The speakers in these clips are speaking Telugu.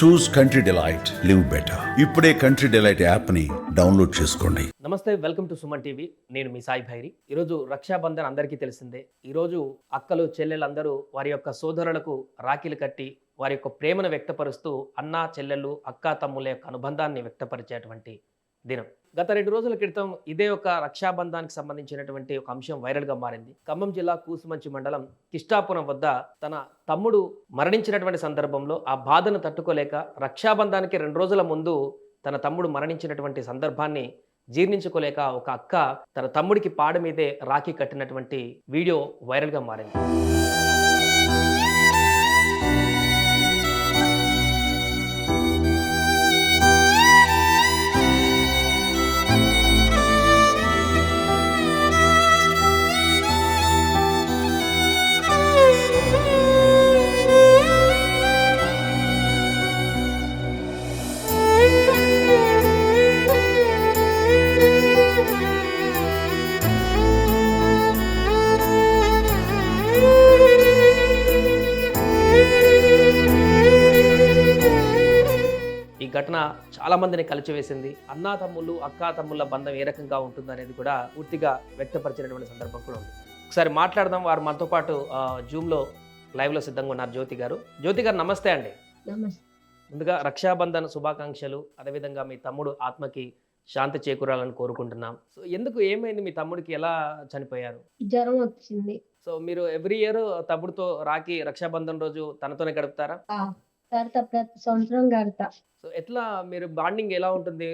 చూస్ కంట్రీ డిలైట్, లివ్ బెటర్. ఇప్పుడే కంట్రీ డిలైట్ యాప్ ని డౌన్లోడ్ చేసుకోండి. నమస్తే, వెల్కమ్ టు సుమన్ టీవీ. నేను మీ సాయి భైరి. ఈరోజు రక్షాబంధన్ అందరికీ తెలిసిందే. ఈరోజు అక్కలు చెల్లెలందరూ వారి యొక్క సోదరులకు రాఖీలు కట్టి వారి యొక్క ప్రేమను వ్యక్తపరుస్తూ అన్నా చెల్లెళ్ళు అక్కా తమ్ముల యొక్క అనుబంధాన్ని వ్యక్తపరిచేటువంటి దినం. గత 2 రోజుల క్రితం ఇదే ఒక రక్షాబంధానికి సంబంధించినటువంటి ఒక అంశం వైరల్గా మారింది. ఖమ్మం జిల్లా కూసుమంచి మండలం కిష్టాపురం వద్ద తన తమ్ముడు మరణించినటువంటి సందర్భంలో ఆ బాధను తట్టుకోలేక రక్షాబంధానికి 2 రోజుల ముందు తన తమ్ముడు మరణించినటువంటి సందర్భాన్ని జీర్ణించుకోలేక ఒక అక్క తన తమ్ముడికి పాడ మీదే రాఖీ కట్టినటువంటి వీడియో వైరల్గా మారింది. ఈ ఘటన చాలా మందిని కలిచివేసింది. అన్నా తమ్ముళ్ళు అక్కా తమ్ముళ్ళ బంధం ఏ రకంగా ఉంటుందనేది కూడా పూర్తిగా వ్యక్తపరిచినటువంటి సందర్భం కూడా ఉంది. ఒకసారి మాట్లాడదాం. వారు మనతో పాటు జూమ్లో లైవ్లో సిద్ధంగా ఉన్నారు. జ్యోతి గారు నమస్తే అండి. ముందుగా రక్షాబంధన్ శుభాకాంక్షలు. అదేవిధంగా మీ తమ్ముడు ఆత్మకి శాంతి చేకూరాలని కోరుకుంటున్నాం. సో ఎందుకు, ఏమైంది? మీ తమ్ముడికి ఎలా చనిపోయారు? జ్వరం వచ్చింది. సో మీరు ఎవ్రీ ఇయర్ తమ్ముడితో రాఖీ రక్షాబంధన్ రోజు తనతోనే గడుపుతారా? ప్రతి సంవత్సరం కడతా. సో ఎట్లా మీరు బాండింగ్ ఎలా ఉంటుంది?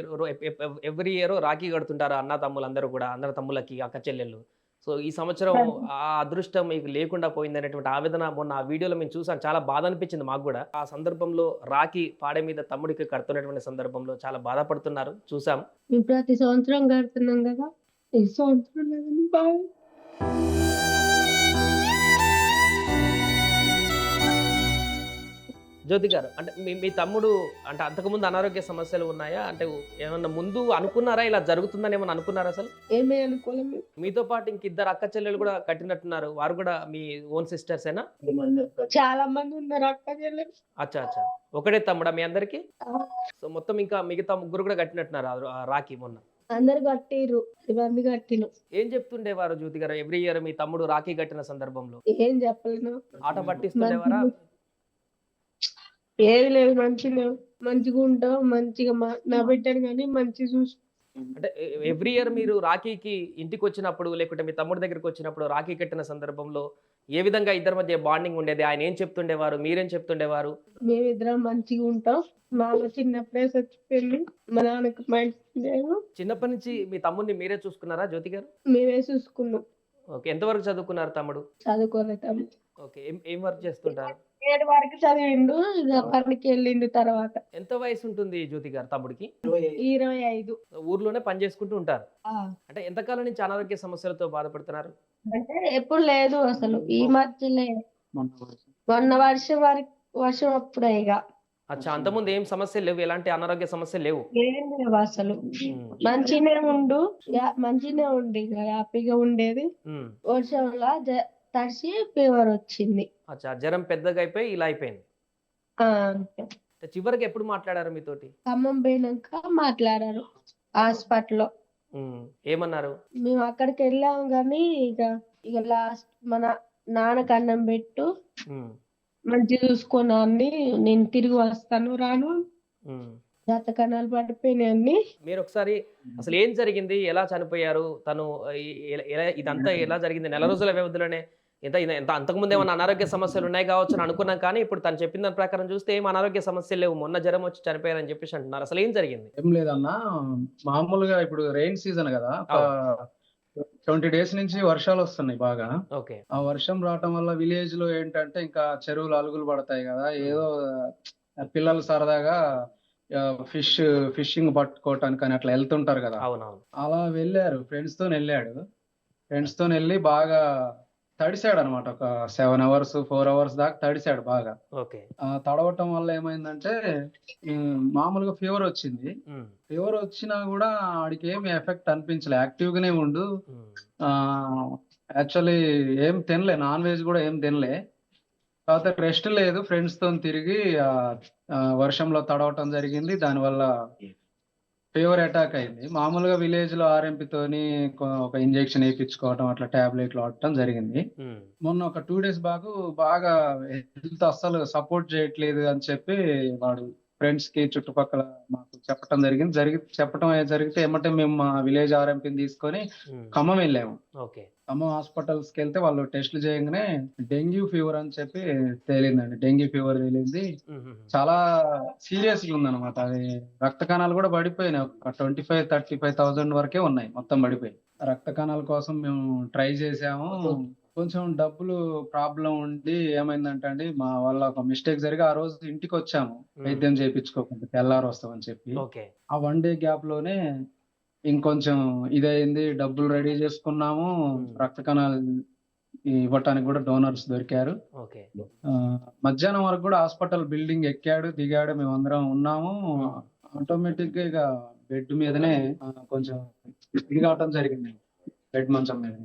ఎవ్రీ ఇయర్ రాఖీ కడుతుంటారు అన్న తమ్ములు అందరూ కూడా, అందరి తమ్ములకి అక్క చెల్లెళ్ళు. సో ఈ సంవత్సరం ఆ అదృష్టం మీకు లేకుండా పోయింది అనేటువంటి ఆవేదన మొన్న ఆ వీడియోలో మేము చూసాం. చాలా బాధ అనిపించింది మాకు కూడా. ఆ సందర్భంలో రాఖీ పాడే మీద తమ్ముడికి కడుతున్నటువంటి సందర్భంలో చాలా బాధపడుతున్నారు, చూసాం. మేము ప్రతి సంవత్సరం కడుతున్నాం కదా, ఈ సంవత్సరం లేదని బాగా. జ్యోతి గారు, అంటే మీ తమ్ముడు అంటే అంతకుముందు అనారోగ్య సమస్యలు ఉన్నాయా? అంటే ఏమన్నా ముందు అనుకున్నారా ఇలా జరుగుతుందని ఏమన్నా అనుకున్నారా? అసలు ఏమీ అనుకోలేము. మీతో పాటు ఇంక 2 అక్క చెల్లెలు కూడా కట్టినట్టున్నారు. వారు కూడా మీ ఓన్ సిస్టర్సేనా? చాలా మంది ఉన్నారు అక్క చెల్లెలు. అచ్చా, ఒకటే తమ్ముడా మీ అందరికి? సో మొత్తం ఇంకా మిగతా 3 కూడా కట్టినట్టున్నారు ఆ రాఖీ మొన్న. అందరు కట్టిర్రు, ఇవన్నీ కట్టిను. ఏం చెప్తుండేవారు జ్యోతి గారు ఎవ్రీ ఇయర్ మీ తమ్ముడు రాఖీ కట్టిన సందర్భంలో? ఏం చెప్పలేను. ఆట పట్టిస్తుండేవారా? ఏది లేదు, మంచిగా ఉంటావు, మంచిగా నా బిడ్డను కానీ మంచిగా చూసి. అంటే ఎవ్రీ ఇయర్ మీరు రాఖీకి ఇంటికి వచ్చినప్పుడు లేకుంటే మీ తమ్ముడి దగ్గరికి వచ్చినప్పుడు రాఖీ కట్టిన సందర్భంలో ఏ విధంగా ఇద్దరి మధ్య బాండింగ్ ఉండేది? ఆయన ఏం చెప్తుండేవారు, మీరేం చెప్తుండేవారు? మేమిద్దరం మంచిగా ఉంటాం. మా అమ్మ చిన్నప్పుడే చచ్చిపోయింది, మా నాన్నకి మంచి. చిన్నప్పటి నుంచి మీ తమ్ముడిని మీరే చూసుకున్నారా జ్యోతి గారు? మేమే చూసుకున్నాం. ఓకే, ఎంతవరకు చదువుకున్నారు తమ్ముడు? చదువుకోలేతాము. ఓకే, ఏం వర్క్ చేస్తుంటారు? 7 వరకు చదివిండు, ఇక పనికి వెళ్ళిండు. తర్వాత ఎంత వయసు ఉంటుంది జ్యోతి గారు తమ్ముడికి? 25. ఊర్లోనే పని చేసుకుంటూ ఉంటారు. అంటే ఎంతకాలం నుంచి అనారోగ్య సమస్యలతో బాధపడుతున్నారు? అంటే ఎప్పుడు లేదు అసలు, ఈ మధ్యలే మొన్న వర్షం అప్పుడే. ఇక అచ్చా, అంతకుముందు ఏం సమస్యలు లేవు? ఎలాంటి అనారోగ్య సమస్యలు లేవు? ఏం లేవు అసలు. మంచినే ఉండి ఇక హ్యాపీగా ఉండేది. వర్షంలో తడిసి ఫీవర్ వచ్చింది. అచ్చా, జ్వరం పెద్దగా అయిపోయి ఇలా అయిపోయింది. చివరికి ఎప్పుడు మాట్లాడారు మీతోటి? ఖమ్మం పోయినాక మాట్లాడారు హాస్పిటల్లో. ఏమన్నారు? మేము అక్కడికి వెళ్ళాము కానీ ఇక లాస్ట్ మన నాన్నకు అన్నం పెట్టు, మంచి చూసుకున్నాన్ని, నేను తిరిగి వస్తాను రాను, జాతకణాలు పడిపోయినాయన్ని. మీరు ఒకసారి అసలు ఏం జరిగింది, ఎలా చనిపోయారు తను, ఇదంతా ఎలా జరిగింది? 4 రోజుల వ్యవధిలోనే ఎంత అంతకుముందు ఏమైనా అనారోగ్య సమస్యలు ఉన్నాయి కావచ్చు అని అనుకున్నాం, కానీ ఇప్పుడు తను చెప్పిన దాని ప్రకారం చూస్తే ఏం అనారోగ్య సమస్యలు లేవు, మొన్న జ్వరం వచ్చి చనిపోయారని చెప్పేసి అంటున్నారు. అసలు ఏం జరిగింది? ఏం లేదన్నా, మామూలుగా ఇప్పుడు రెయిన్ సీజన్ కదా, 20 డేస్ నుంచి వర్షాలు వస్తున్నాయి బాగా. ఓకే, ఆ వర్షం రావటం వల్ల విలేజ్ లో ఏంటంటే ఇంకా చెరువులు అలుగులు పడతాయి కదా, ఏదో పిల్లలు సరదాగా ఫిషింగ్ పట్టుకోవటానికి అని అట్లా వెళ్తుంటారు కదా. అవునవును, అలా వెళ్ళారు, ఫ్రెండ్స్ తో వెళ్ళి బాగా తడిసాడు అనమాట. ఒక 7 hours 4 hours దాకా తడిసాడు బాగా. ఓకే, తడవటం వల్ల ఏమైందంటే మామూలుగా ఫీవర్ వచ్చింది. ఫీవర్ వచ్చినా కూడా ఆడికి ఏమి ఎఫెక్ట్ అనిపించలే, యాక్టివ్ గానే ఉండు. యాక్చువల్లీ ఏం తినలే, నాన్ వెజ్ కూడా ఏం తినలే. తర్వాత రెస్ట్ లేదు, ఫ్రెండ్స్ తో తిరిగి వర్షంలో తడవటం జరిగింది. దానివల్ల ఫీవర్ అటాక్ అయింది. మామూలుగా విలేజ్ లో ఆర్ఎంపీ తోని ఒక ఇంజెక్షన్ వేయించుకోవటం, అట్లా టాబ్లెట్లు వాడటం జరిగింది. మొన్న ఒక 2 డేస్ బాగా హెల్త్ అస్సలు సపోర్ట్ చేయట్లేదు అని చెప్పి వాడు ఫ్రెండ్స్ కి చుట్టుపక్కల మాకు చెప్పటం జరిగితే ఎమ్మటే మేము మా విలేజ్ ఆర్ఎంపీని తీసుకొని ఖమ్మం వెళ్ళాము. ఓకే. ఖమ్మం హాస్పిటల్స్ కి వెళ్తే వాళ్ళు టెస్ట్లు చేయగానే డెంగ్యూ ఫీవర్ అని చెప్పి తేలిందండి. డెంగ్యూ ఫీవర్ తేలింది. చాలా సీరియస్ గా ఉందన్నమాట. అది రక్త కణాలు కూడా పడిపోయినాయి. ఒక 25,000-35,000 వరకే ఉన్నాయి, మొత్తం పడిపోయి. రక్త కణాల కోసం మేము ట్రై చేసాము. కొంచెం డబ్బులు ప్రాబ్లం ఉండి ఏమైందంటే అండి, మా వల్ల ఒక మిస్టేక్ జరిగి ఆ రోజు ఇంటికి వచ్చాము వైద్యం చేయించుకోకుండా, తెల్లారు వస్తామని చెప్పి. ఓకే. ఆ 1 డే గ్యాప్ లోనే ఇంకొంచెం ఇదైంది. డబ్బులు రెడీ చేసుకున్నాము. రక్త కణాలు ఇవ్వటానికి కూడా డోనర్స్ దొరికారు. ఓకే. మధ్యాహ్నం వరకు కూడా హాస్పిటల్ బిల్డింగ్ ఎక్కాడు దిగాడు, మేమందరం ఉన్నాము. ఆటోమేటిక్ గా ఇక బెడ్ మీదనే కొంచెం ఇది కావటం జరిగింది. బెడ్ మంచం మీద,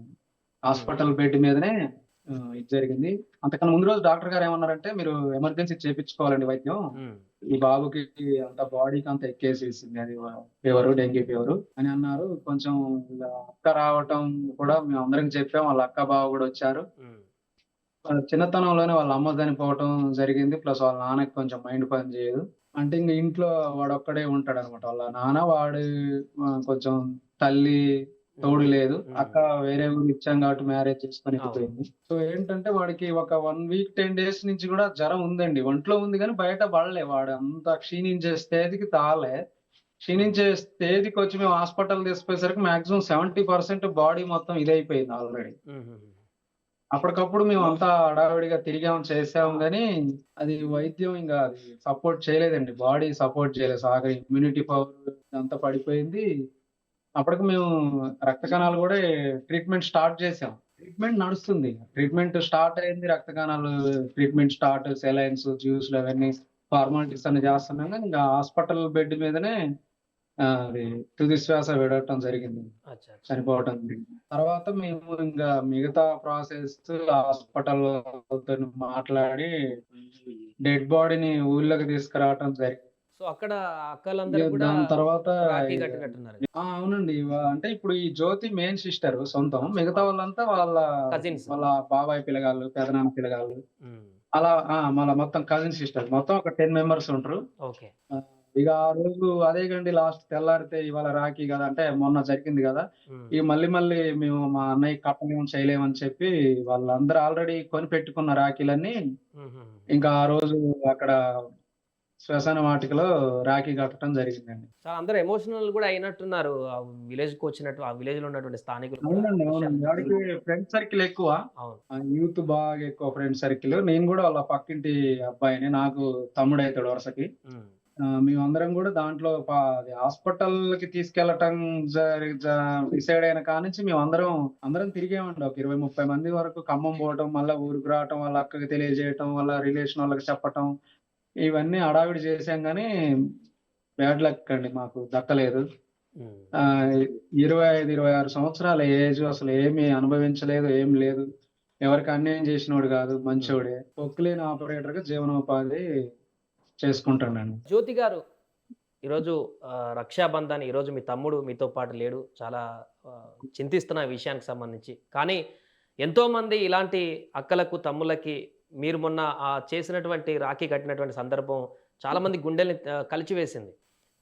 హాస్పిటల్ బెడ్ మీదనే ఇది జరిగింది. అంతకన్నా ముందు రోజు డాక్టర్ గారు ఏమన్నారంటే, మీరు ఎమర్జెన్సీ చేయించుకోవాలండి వైద్యం, ఈ బాబుకి అంత బాడీకి అంత ఎక్కేసేసింది, అది ఫీవర్, డెంగ్యూ ఫీవర్ అని అన్నారు. కొంచెం అక్క రావటం కూడా మేము అందరికి చెప్పాం. వాళ్ళ అక్క బావ కూడా వచ్చారు. చిన్నతనంలోనే వాళ్ళ అమ్మ చనిపోవటం జరిగింది. ప్లస్ వాళ్ళ నాన్నకి కొంచెం మైండ్ పని చేయదు. అంటే ఇంక ఇంట్లో వాడు ఒక్కడే ఉంటాడు అనమాట. వాళ్ళ నాన్న వాడు కొంచెం తల్లి తోడు లేదు. అక్క వేరే ఊరు ఇచ్చాం కాబట్టి మ్యారేజ్ చేసుకొని వెళ్ళిపోయింది. సో ఏంటంటే వాడికి ఒక 1 వీక్ 10 డేస్ నుంచి కూడా జ్వరం ఉందండి. ఒంట్లో ఉంది కానీ బయట పడలే. వాడు అంత క్షీణించే స్టేజ్కి తాలే. క్షీణించే స్టేజ్కి వచ్చి మేము హాస్పిటల్ తీసుకుపోయేసరికి మాక్సిమం 70% బాడీ మొత్తం ఇదైపోయింది ఆల్రెడీ. అప్పటికప్పుడు మేము అంతా హడావిడిగా తిరిగాము, చేసాము, కానీ అది వైద్యం ఇంకా అది సపోర్ట్ చేయలేదండి. బాడీ సపోర్ట్ చేయలేదు. సాగ ఇమ్యూనిటీ పవర్ అంతా పడిపోయింది. అప్పటికి మేము రక్త కణాలు కూడా ట్రీట్మెంట్ స్టార్ట్ చేసాం. ట్రీట్మెంట్ నడుస్తుంది. ట్రీట్మెంట్ స్టార్ట్ అయింది. రక్త కణాలు ట్రీట్మెంట్ స్టార్ట్, సెలైన్స్, జ్యూస్లు అవన్నీ ఫార్మాలిటీస్ అన్ని చేస్తున్నాం. కానీ ఇంకా హాస్పిటల్ బెడ్ మీదనే అది తుది శ్వాస విడవటం జరిగింది, చనిపోవటం జరిగింది. తర్వాత మేము ఇంకా మిగతా ప్రాసెస్ హాస్పిటల్ మాట్లాడి డెడ్ బాడీని ఊళ్ళోకి తీసుకురావటం జరిగింది. సో అక్కడ అక్కలందరూ కూడా దాని తర్వాత రాఖీ కట్టినట్టున్నారు. అవునండి. అంటే ఇప్పుడు ఈ జ్యోతి మెయిన్ సిస్టర్ సొంతం, మిగతా వాళ్ళంతా వాళ్ళ కజిన్స్. వాళ్ళ బాబాయ్ పిల్లగాళ్ళు, పెదనాన్న పిల్లగాళ్ళు, అలా మళ్ళీ మొత్తం కజిన్ సిస్టర్, మొత్తం ఒక 10 మెంబర్స్ ఉంటారు. ఓకే. ఇక ఆ రోజు అదే గండి లాస్ట్ తెల్లారితే ఇవాళ రాఖీ కదా అంటే, మొన్న జరిగింది కదా, ఇక మళ్ళీ మేము మా అన్నయ్య కట్టలేము చేయలేమని చెప్పి వాళ్ళందరూ ఆల్రెడీ కొని పెట్టుకున్న రాఖీలన్నీ ఇంకా ఆ రోజు అక్కడ శ్మశాన వాటికలో రాఖీ కట్టడం జరిగిందండి. చాలా అందరూ ఎమోషనల్ కూడా అయినట్టున్నారు. ఆ విలేజ్ కి వచ్చినట్టు, ఆ విలేజ్ లో ఉన్నటువంటి స్థానికులు. అవునండి. వాడికి ఫ్రెండ్ సర్కిల్ ఎక్కువ, యూత్ బాగా ఎక్కువ ఫ్రెండ్ సర్కిల్. నేను కూడా వాళ్ళ పక్కింటి అబ్బాయిని, నాకు తమ్ముడు అవుతాడు వరుసకి. మేమందరం కూడా దాంట్లో హాస్పిటల్ కి తీసుకెళ్లటం డిసైడ్ అయిన కానించి మేము అందరం తిరిగామండి. ఒక 20-30 మంది వరకు ఖమ్మం పోవటం, మళ్ళీ ఊరికి రావటం, వాళ్ళ అక్కకి తెలియజేయటం, వాళ్ళ రిలేషన్ వాళ్ళకి చెప్పటం, ఇవన్నీ హడావిడి చేసాం. కానీ బ్యాడ్ లక్ అండి, మాకు దక్కలేదు. 25-26 సంవత్సరాల ఏజ్, అసలు ఏమి అనుభవించలేదు, ఏం లేదు. ఎవరికి అన్యాయం చేసినోడు కాదు, మంచోడే. పొక్కులేని ఆపరేటర్ గా జీవనోపాధి చేసుకుంటానండి. జ్యోతి గారు, ఈరోజు రక్షాబంధాన్ని, ఈరోజు మీ తమ్ముడు మీతో పాటు లేడు, చాలా చింతిస్తున్న విషయానికి సంబంధించి. కానీ ఎంతోమంది ఇలాంటి అక్కలకు, తమ్ముళ్ళకి మీరు మొన్న చేసినటువంటి రాఖీ కట్టినటువంటి సందర్భం చాలామంది గుండెల్ని కలిచివేసింది.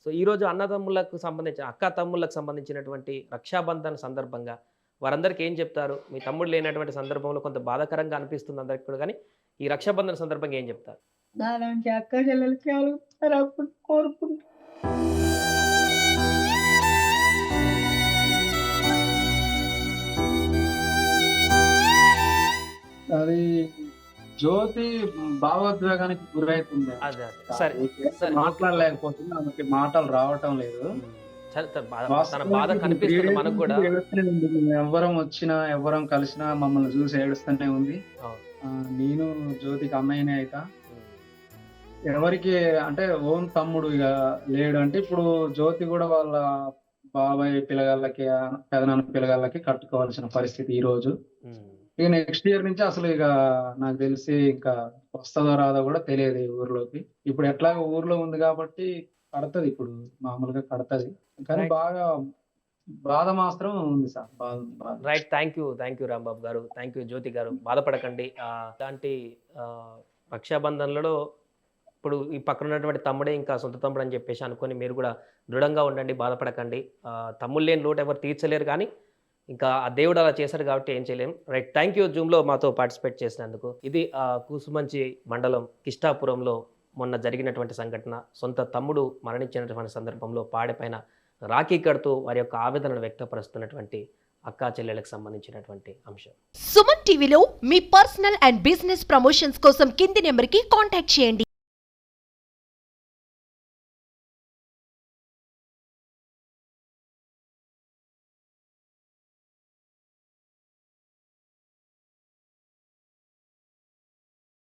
సో ఈరోజు అన్నదమ్ములకు సంబంధించిన, అక్క తమ్ముళ్ళకు సంబంధించినటువంటి రక్షాబంధన్ సందర్భంగా వారందరికీ ఏం చెప్తారు? మీ తమ్ముడు లేనటువంటి సందర్భంలో కొంత బాధాకరంగా అనిపిస్తుంది అందరికి కూడా, కానీ ఈ రక్షాబంధన్ సందర్భంగా ఏం చెప్తారు? నాలాంటి అక్క చెల్లెలకి అప్పుడు కోరుకుంటా. అది జ్యోతి భావోద్వేగానికి గురైతుంది. మాట్లాడలేకపోతుంది, ఆమెకి మాటలు రావటం లేదు. ఎవరం వచ్చినా ఎవరం కలిసినా మమ్మల్ని చూసి ఏడుస్తూనే ఉంది. నేను జ్యోతికి అన్నయ్యనే అయితా. ఎవరికి అంటే ఓన్ తమ్ముడు ఇక లేడు. అంటే ఇప్పుడు జ్యోతి కూడా వాళ్ళ బాబాయ్ పిల్లగాళ్ళకి, పెదనాన్న పిల్లగాళ్ళకి కట్టుకోవాల్సిన పరిస్థితి ఈ రోజు. ఇక నెక్స్ట్ ఇయర్ నుంచి అసలు ఇక నాకు తెలిసి ఇంకా వస్తుందో రాదో కూడా తెలియదు ఈ ఊర్లోకి. ఇప్పుడు ఎట్లా ఊర్లో ఉంది కాబట్టి కడతది, ఇప్పుడు మామూలుగా కడతది. కానీ Right. బాగా బాధ మాత్రం ఉంది సార్. బాధ బాధ. రైట్, థ్యాంక్ యూ రాంబాబు గారు, థ్యాంక్ యూ జ్యోతి గారు. బాధపడకండి. ఇలాంటి రక్షాబంధన్లలో ఇప్పుడు ఈ పక్కన ఉన్నటువంటి తమ్ముడే ఇంకా సొంత తమ్ముడు అని చెప్పేసి అనుకొని మీరు కూడా దృఢంగా ఉండండి, బాధపడకండి. తమ్ముళ్ళు లేని లోటు ఎవరు తీర్చలేరు, కానీ ఇంకా ఆ దేవుడు అలా చేశారు కాబట్టి ఏం చేయలేం. రైట్, థ్యాంక్ యూ జూమ్లో మాతో పార్టిసిపేట్ చేసినందుకు. ఇది కూసుమంచి మండలం కిష్టాపురంలో మొన్న జరిగినటువంటి సంఘటన. సొంత తమ్ముడు మరణించినటువంటి సందర్భంలో పాడెపైన రాఖీ కడుతూ వారి యొక్క ఆవేదనను వ్యక్తపరుస్తున్నటువంటి అక్కా చెల్లెలకు సంబంధించినటువంటి అంశం. సుమన్ టీవీలో మీ పర్సనల్ అండ్ బిజినెస్ ప్రమోషన్స్ కోసం కింది నెంబర్కి కాంటాక్ట్ చేయండి.